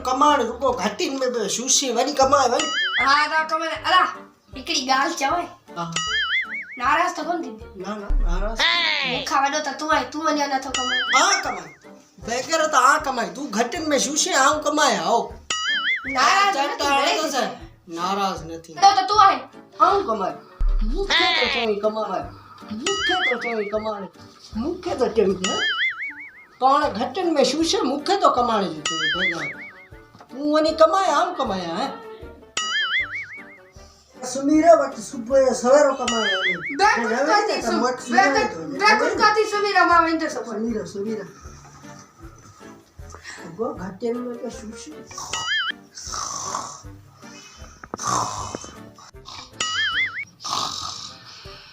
Command रुको घाटीन में शूशी worry कमाए वरी हां ता कमाए अला हिकड़ी गाल चवे हां नाराज तो कोन थी ना ना नाराज मुखा वडो त तू आई तू वने न तो कमाए आ कमाए बेकर तो आ कमाए तू घाटीन में शूशी आऊं कमाए आओ नाराज तो से नाराज नहीं तो तू आई आऊं कमाए मुखे तो चोई कमाए मुखे तो चोई कमाए मुखे तो चोई कौन घटन में शूशे मुखे तो कमाने जी तू भेगा तू वनी कमाए आऊं कमाए है सुमीरा वक्त सुबह सवेरो कमाए बेकुल काती सुमीरा मा विंटर सब सुमीरा वो घटन में के शूशे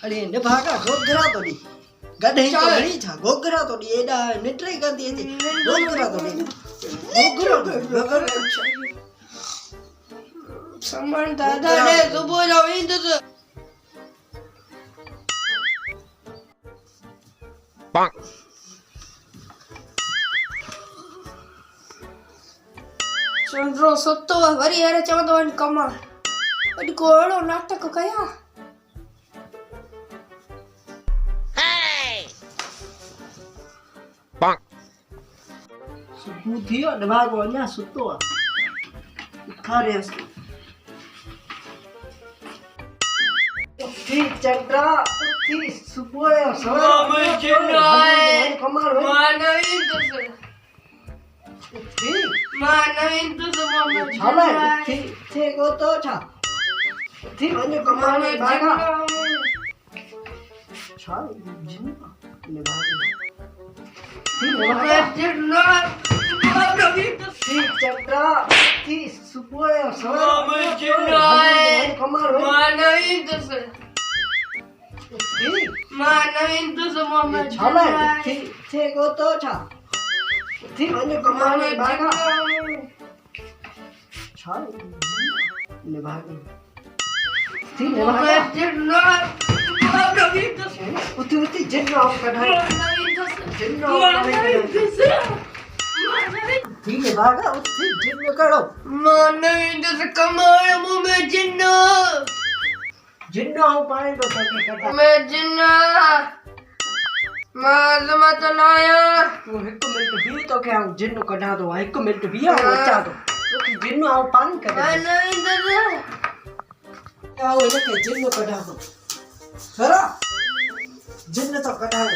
अरे ने भागा गोगरा तो दी गडे तो बड़ी था गोगरा तो दी एडा निटरी करती थी गोगरा तो दी गोगरा समन दादा ने सुबह लो इंदस Bonk. चंद्रो सत्तो वरी यार चवंदो वन कमा अडी कोड़ो नाटक कया Bonk. सुबह थियो दबागो अञा सुतो खारे ठीक चंद्रा उठी सुबह सवेरे कमाल मानवी इंदस मानवी इंदस मामा छाला उठी थे गो तो छा उठी वने कमाने भागा छा जिन ने भागा ठीक चंद्रा उठी सुबह सवेरे कमाल मानवी इंदस मानवी इंदस मामा छाला उठी थे गो तो छा उठी वने कमाने भागा छा ने भागा ठीक ने भागा उठी उठी जिन आओ कढ़ाई जिन आओ ठीक है भागा उठी जिन में करो मानवी इंदस कमाए मुंह में जिन्नो जिन आओ पानी तो कटा मैं जिन्ना माज़मा तो लाया वो एक मिनट भी तो क्या जिन कढ़ा दो एक मिनट भी आओ बचा दो तो जिन आओ पानी कढ़ा मानवी इंदस आओ इनके जिन कढ़ा दो सरा जिन तो कढ़ा दो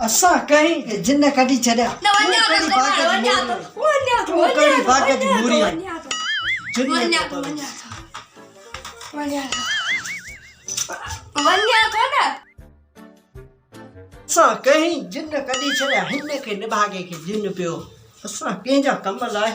असा कहीं के जिन कढ़ी छड़या कढ़ी भागे दी बुरी जिन असा कहीं जिन कढ़ी छड़या हिन के निभागे के जिन पियो असा केजा कम लाए